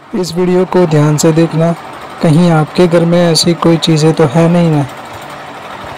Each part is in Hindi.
इस वीडियो को ध्यान से देखना, कहीं आपके घर में ऐसी कोई चीज़ें तो है नहीं ना,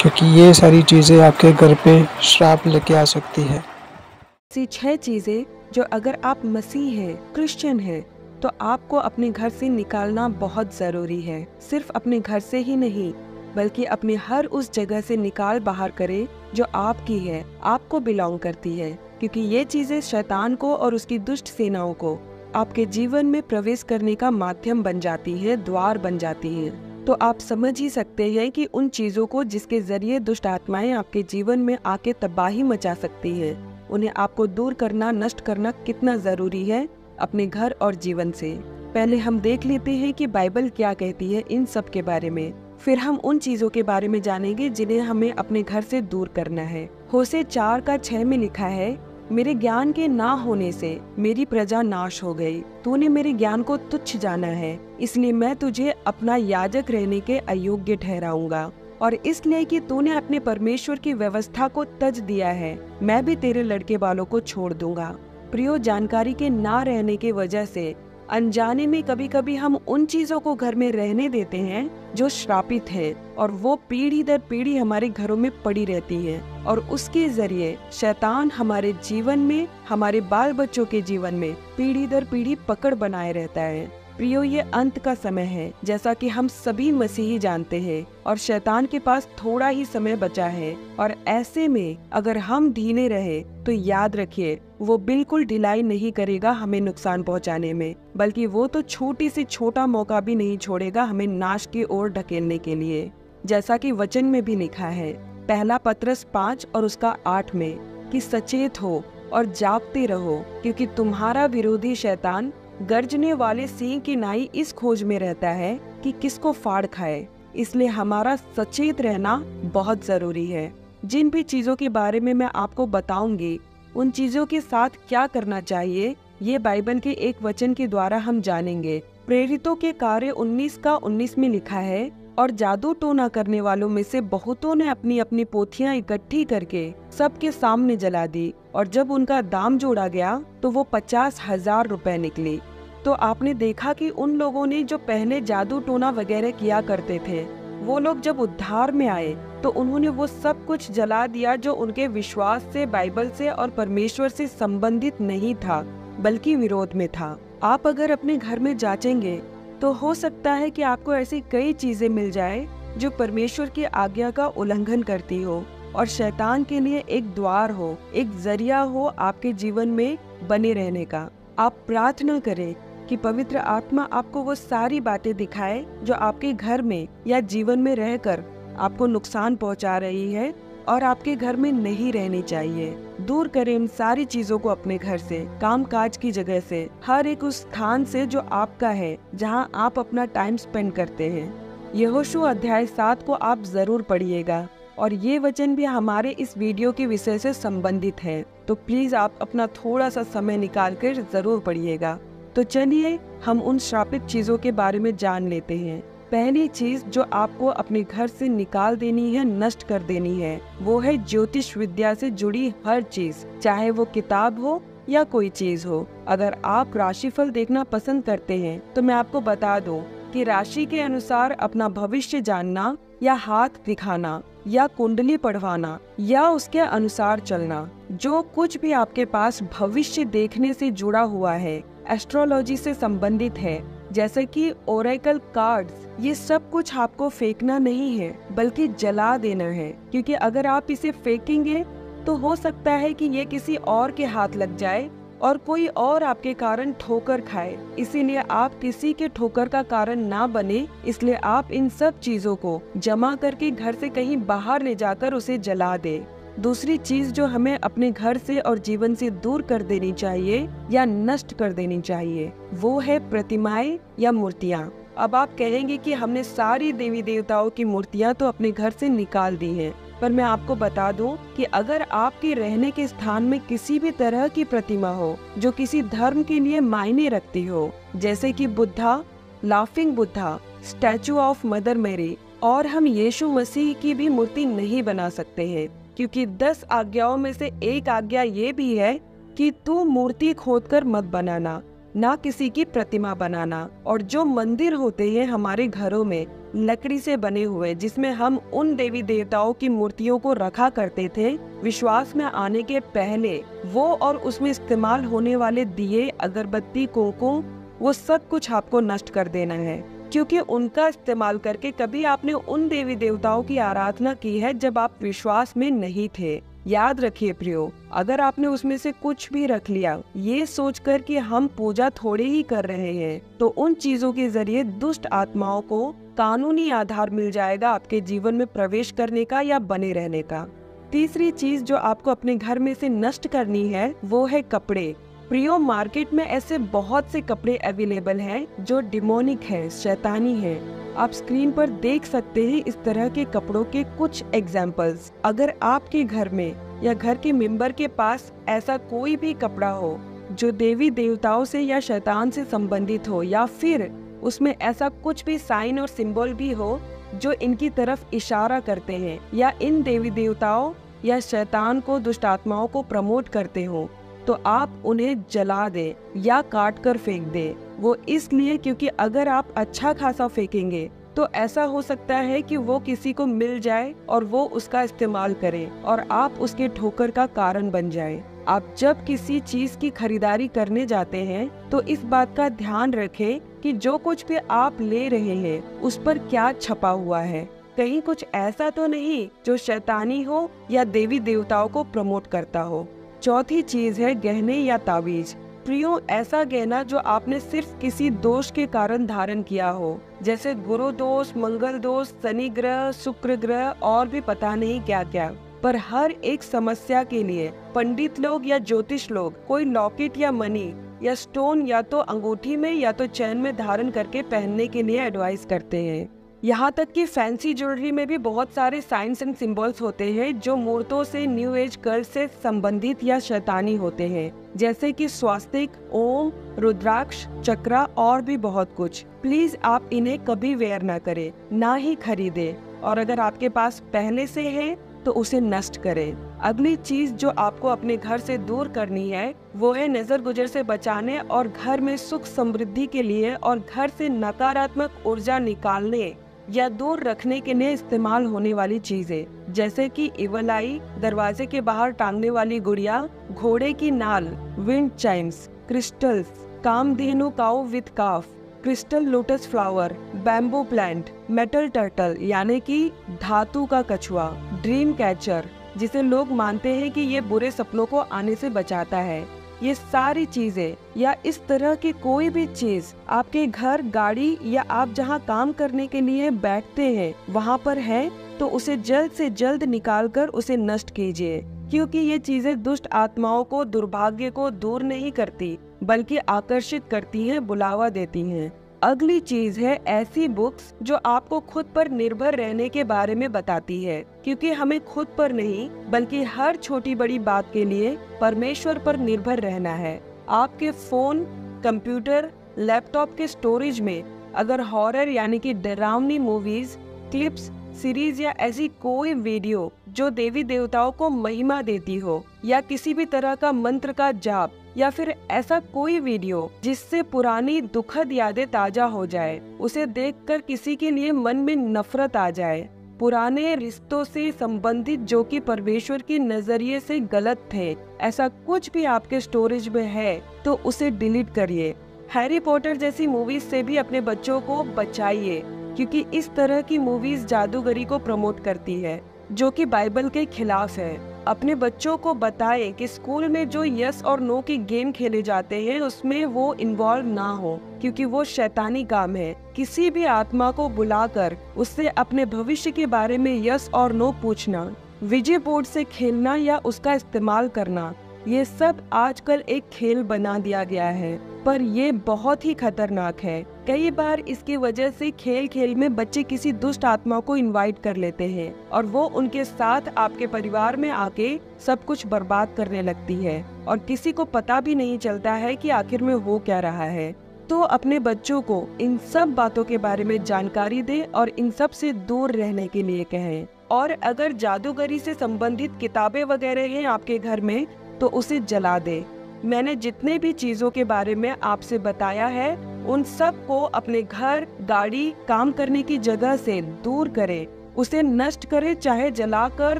क्योंकि ये सारी चीज़ें आपके घर पे श्राप लेके आ सकती है। ऐसी 6 चीजें जो अगर आप मसीह हैं, क्रिश्चियन हैं, तो आपको अपने घर से निकालना बहुत जरूरी है। सिर्फ अपने घर से ही नहीं, बल्कि अपने हर उस जगह से निकाल बाहर करे जो आपकी है, आपको बिलोंग करती है, क्योंकि ये चीजें शैतान को और उसकी दुष्ट सेनाओं को आपके जीवन में प्रवेश करने का माध्यम बन जाती है, द्वार बन जाती है। तो आप समझ ही सकते हैं कि उन चीजों को जिसके जरिए दुष्ट आत्माएं आपके जीवन में आके तबाही मचा सकती हैं, उन्हें आपको दूर करना, नष्ट करना कितना जरूरी है अपने घर और जीवन से। पहले हम देख लेते हैं कि बाइबल क्या कहती है इन सब के बारे में, फिर हम उन चीजों के बारे में जानेंगे जिन्हें हमें अपने घर से दूर करना है। होशे 4:6 में लिखा है, मेरे ज्ञान के ना होने से मेरी प्रजा नाश हो गई। तूने मेरे ज्ञान को तुच्छ जाना है, इसलिए मैं तुझे अपना याजक रहने के अयोग्य ठहराऊंगा, और इसलिए कि तूने अपने परमेश्वर की व्यवस्था को तज दिया है, मैं भी तेरे लड़के बालों को छोड़ दूंगा। प्रियो, जानकारी के ना रहने की वजह से अनजाने में कभी कभी हम उन चीजों को घर में रहने देते हैं जो श्रापित है, और वो पीढ़ी दर पीढ़ी हमारे घरों में पड़ी रहती है, और उसके जरिए शैतान हमारे जीवन में, हमारे बाल बच्चों के जीवन में पीढ़ी दर पीढ़ी पकड़ बनाए रहता है। प्रियो, ये अंत का समय है, जैसा कि हम सभी मसीही जानते हैं, और शैतान के पास थोड़ा ही समय बचा है, और ऐसे में अगर हम ढीले रहे तो याद रखिए, वो बिल्कुल ढिलाई नहीं करेगा हमें नुकसान पहुंचाने में, बल्कि वो तो छोटी से छोटा मौका भी नहीं छोड़ेगा हमें नाश की ओर ढकेलने के लिए। जैसा कि वचन में भी लिखा है, पहला पतरस 5 और उसका 8 में, कि सचेत हो और जागते रहो, क्योंकि तुम्हारा विरोधी शैतान गर्जने वाले सिंह की नाई इस खोज में रहता है कि किसको फाड़ खाए। इसलिए हमारा सचेत रहना बहुत जरूरी है। जिन भी चीजों के बारे में मैं आपको बताऊंगी, उन चीजों के साथ क्या करना चाहिए, ये बाइबल के एक वचन के द्वारा हम जानेंगे। प्रेरितों के कार्य 19:19 में लिखा है, और जादू टोना करने वालों में से बहुतों ने अपनी अपनी पोथियां इकट्ठी करके सबके सामने जला दी, और जब उनका दाम जोड़ा गया तो वो 50,000 रुपए निकली। तो आपने देखा कि उन लोगों ने जो पहले जादू टोना वगैरह किया करते थे, वो लोग जब उद्धार में आए तो उन्होंने वो सब कुछ जला दिया जो उनके विश्वास से, बाइबल से और परमेश्वर से संबंधित नहीं था, बल्कि विरोध में था। आप अगर अपने घर में जांचेंगे तो हो सकता है कि आपको ऐसी कई चीजें मिल जाए जो परमेश्वर की आज्ञा का उल्लंघन करती हो, और शैतान के लिए एक द्वार हो, एक जरिया हो आपके जीवन में बने रहने का। आप प्रार्थना करें कि पवित्र आत्मा आपको वो सारी बातें दिखाए जो आपके घर में या जीवन में रहकर आपको नुकसान पहुंचा रही है और आपके घर में नहीं रहनी चाहिए। दूर करें इन सारी चीजों को अपने घर से, काम काज की जगह से, हर एक उस स्थान से जो आपका है, जहां आप अपना टाइम स्पेंड करते हैं। यहोशू अध्याय 7 को आप जरूर पढ़िएगा, और ये वचन भी हमारे इस वीडियो के विषय से संबंधित है, तो प्लीज आप अपना थोड़ा सा समय निकाल कर जरूर पढ़िएगा। तो चलिए हम उन श्रापित चीजों के बारे में जान लेते हैं। पहली चीज जो आपको अपने घर से निकाल देनी है, नष्ट कर देनी है, वो है ज्योतिष विद्या से जुड़ी हर चीज, चाहे वो किताब हो या कोई चीज हो। अगर आप राशिफल देखना पसंद करते हैं तो मैं आपको बता दूं कि राशि के अनुसार अपना भविष्य जानना, या हाथ दिखाना, या कुंडली पढ़वाना, या उसके अनुसार चलना, जो कुछ भी आपके पास भविष्य देखने से जुड़ा हुआ है, एस्ट्रोलॉजी से संबंधित है, जैसे कि ओरेकल कार्ड्स, ये सब कुछ आपको फेंकना नहीं है, बल्कि जला देना है। क्योंकि अगर आप इसे फेंकेंगे तो हो सकता है कि ये किसी और के हाथ लग जाए और कोई और आपके कारण ठोकर खाए। इसीलिए आप किसी के ठोकर का कारण ना बने, इसलिए आप इन सब चीजों को जमा करके घर से कहीं बाहर ले जाकर उसे जला दे। दूसरी चीज जो हमें अपने घर से और जीवन से दूर कर देनी चाहिए या नष्ट कर देनी चाहिए, वो है प्रतिमाएं या मूर्तियाँ। अब आप कहेंगे कि हमने सारी देवी देवताओं की मूर्तियाँ तो अपने घर से निकाल दी हैं, पर मैं आपको बता दूं कि अगर आपके रहने के स्थान में किसी भी तरह की प्रतिमा हो जो किसी धर्म के लिए मायने रखती हो, जैसे कि Buddha, laughing Buddha, statue of Mother Mary, और हम यीशु मसीह की भी मूर्ति नहीं बना सकते हैं, क्योंकि 10 आज्ञाओं में से एक आज्ञा ये भी है कि तू मूर्ति खोदकर मत बनाना। ना किसी की प्रतिमा बनाना। और जो मंदिर होते हैं हमारे घरों में लकड़ी से बने हुए, जिसमें हम उन देवी देवताओं की मूर्तियों को रखा करते थे विश्वास में आने के पहले, वो और उसमें इस्तेमाल होने वाले दिए, अगरबत्ती, कुमकुम, वो सब कुछ आपको नष्ट कर देना है, क्योंकि उनका इस्तेमाल करके कभी आपने उन देवी देवताओं की आराधना की है जब आप विश्वास में नहीं थे। याद रखिए प्रियो, अगर आपने उसमें से कुछ भी रख लिया ये सोचकर कि हम पूजा थोड़ी ही कर रहे हैं, तो उन चीजों के जरिए दुष्ट आत्माओं को कानूनी आधार मिल जाएगा आपके जीवन में प्रवेश करने का या बने रहने का। तीसरी चीज जो आपको अपने घर में से नष्ट करनी है वो है कपड़े। प्रियो, मार्केट में ऐसे बहुत से कपड़े अवेलेबल हैं जो डिमोनिक है, शैतानी है। आप स्क्रीन पर देख सकते हैं इस तरह के कपड़ों के कुछ एग्जाम्पल्स। अगर आपके घर में या घर के मेंबर के पास ऐसा कोई भी कपड़ा हो जो देवी देवताओं से या शैतान से संबंधित हो, या फिर उसमें ऐसा कुछ भी साइन और सिंबल भी हो जो इनकी तरफ इशारा करते हैं या इन देवी देवताओं या शैतान को, दुष्ट आत्माओं को प्रमोट करते हो, तो आप उन्हें जला दें या काट कर फेंक दें। वो इसलिए क्योंकि अगर आप अच्छा खासा फेंकेंगे तो ऐसा हो सकता है कि वो किसी को मिल जाए और वो उसका इस्तेमाल करे और आप उसके ठोकर का कारण बन जाए। आप जब किसी चीज की खरीदारी करने जाते हैं तो इस बात का ध्यान रखें कि जो कुछ भी आप ले रहे हैं उस पर क्या छपा हुआ है, कहीं कुछ ऐसा तो नहीं जो शैतानी हो या देवी देवताओं को प्रमोट करता हो। चौथी चीज है गहने या ताबीज। प्रियो, ऐसा गहना जो आपने सिर्फ किसी दोष के कारण धारण किया हो, जैसे गुरु दोष, मंगल दोष, शनि ग्रह, शुक्र ग्रह और भी पता नहीं क्या क्या। पर हर एक समस्या के लिए पंडित लोग या ज्योतिष लोग कोई लॉकेट या मनी या स्टोन या तो अंगूठी में या तो चैन में धारण करके पहनने के लिए एडवाइस करते हैं। यहाँ तक कि फैंसी ज्वेलरी में भी बहुत सारे साइंस एंड सिंबल्स होते हैं जो मूर्तों से, न्यू एज कल्ट से संबंधित या शैतानी होते हैं, जैसे कि स्वास्तिक, ओम, रुद्राक्ष, चक्रा और भी बहुत कुछ। प्लीज आप इन्हें कभी वेयर ना करें, ना ही खरीदें, और अगर आपके पास पहले से है तो उसे नष्ट करें। अगली चीज जो आपको अपने घर से दूर करनी है वो है नजर गुजर से बचाने और घर में सुख समृद्धि के लिए और घर से नकारात्मक ऊर्जा निकालने या दूर रखने के लिए इस्तेमाल होने वाली चीजें, जैसे कि इवल आई, दरवाजे के बाहर टांगने वाली गुड़िया, घोड़े की नाल, wind chimes, crystals, Kamadhenu cow with calf, crystal lotus flower, bamboo plant, metal turtle यानी कि धातु का कछुआ, ड्रीम कैचर जिसे लोग मानते हैं कि ये बुरे सपनों को आने से बचाता है। ये सारी चीजें या इस तरह की कोई भी चीज आपके घर, गाड़ी या आप जहां काम करने के लिए बैठते हैं वहां पर है तो उसे जल्द से जल्द निकाल कर उसे नष्ट कीजिए, क्योंकि ये चीजें दुष्ट आत्माओं को, दुर्भाग्य को दूर नहीं करती बल्कि आकर्षित करती हैं, बुलावा देती हैं। अगली चीज है ऐसी बुक्स जो आपको खुद पर निर्भर रहने के बारे में बताती है, क्योंकि हमें खुद पर नहीं बल्कि हर छोटी बड़ी बात के लिए परमेश्वर पर निर्भर रहना है। आपके फोन, कंप्यूटर, लैपटॉप के स्टोरेज में अगर हॉरर यानी कि डरावनी मूवीज, क्लिप्स, सीरीज या ऐसी कोई वीडियो जो देवी देवताओं को महिमा देती हो या किसी भी तरह का मंत्र का जाप या फिर ऐसा कोई वीडियो जिससे पुरानी दुखद यादें ताजा हो जाए, उसे देखकर किसी के लिए मन में नफरत आ जाए, पुराने रिश्तों से संबंधित जो कि परमेश्वर के नजरिए से गलत थे, ऐसा कुछ भी आपके स्टोरेज में है तो उसे डिलीट करिए। हैरी पॉटर जैसी मूवीज से भी अपने बच्चों को बचाइए, क्योंकि इस तरह की मूवीज जादूगरी को प्रमोट करती है जो कि बाइबल के खिलाफ है। अपने बच्चों को बताएं कि स्कूल में जो यस और नो के गेम खेले जाते हैं उसमें वो इन्वॉल्व ना हो, क्योंकि वो शैतानी काम है। किसी भी आत्मा को बुलाकर उससे अपने भविष्य के बारे में यस और नो पूछना, विजय बोर्ड से खेलना या उसका इस्तेमाल करना, ये सब आजकल एक खेल बना दिया गया है, पर ये बहुत ही खतरनाक है। कई बार इसकी वजह से खेल खेल में बच्चे किसी दुष्ट आत्मा को इनवाइट कर लेते हैं और वो उनके साथ आपके परिवार में आके सब कुछ बर्बाद करने लगती है और किसी को पता भी नहीं चलता है कि आखिर में हो क्या रहा है। तो अपने बच्चों को इन सब बातों के बारे में जानकारी दें और इन सब से दूर रहने के लिए कहें। और अगर जादूगरी से संबंधित किताबें वगैरह हैं आपके घर में तो उसे जला दे। मैंने जितने भी चीजों के बारे में आपसे बताया है उन सब को अपने घर, गाड़ी, काम करने की जगह से दूर करें। उसे नष्ट करे, चाहे जलाकर,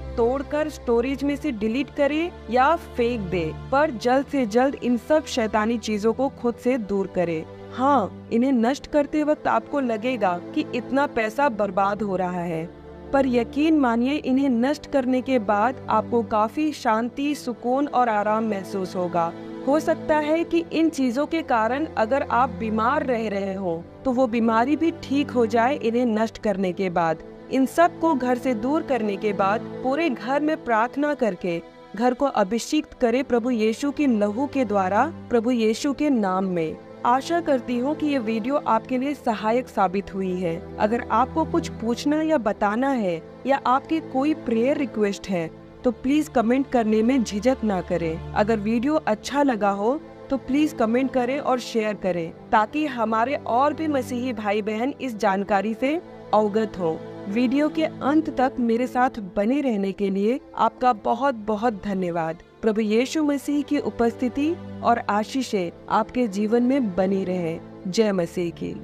तोड़कर, स्टोरेज में से डिलीट करे या फेंक दे, पर जल्द से जल्द इन सब शैतानी चीजों को खुद से दूर करे। हाँ, इन्हें नष्ट करते वक्त आपको लगेगा कि इतना पैसा बर्बाद हो रहा है, पर यकीन मानिए इन्हें नष्ट करने के बाद आपको काफी शांति, सुकून और आराम महसूस होगा। हो सकता है कि इन चीजों के कारण अगर आप बीमार रह रहे हो तो वो बीमारी भी ठीक हो जाए इन्हें नष्ट करने के बाद। इन सब को घर से दूर करने के बाद पूरे घर में प्रार्थना करके घर को अभिषेक करे प्रभु यीशु के लहू के द्वारा, प्रभु यीशु के नाम में। आशा करती हूँ कि ये वीडियो आपके लिए सहायक साबित हुई है। अगर आपको कुछ पूछना या बताना है या आपकी कोई प्रेयर रिक्वेस्ट है तो प्लीज कमेंट करने में झिझक ना करें। अगर वीडियो अच्छा लगा हो तो प्लीज कमेंट करें और शेयर करें ताकि हमारे और भी मसीही भाई बहन इस जानकारी से अवगत हो। वीडियो के अंत तक मेरे साथ बने रहने के लिए आपका बहुत बहुत धन्यवाद। प्रभु यीशु मसीह की उपस्थिति और आशीषें आपके जीवन में बनी रहे। जय मसीह की।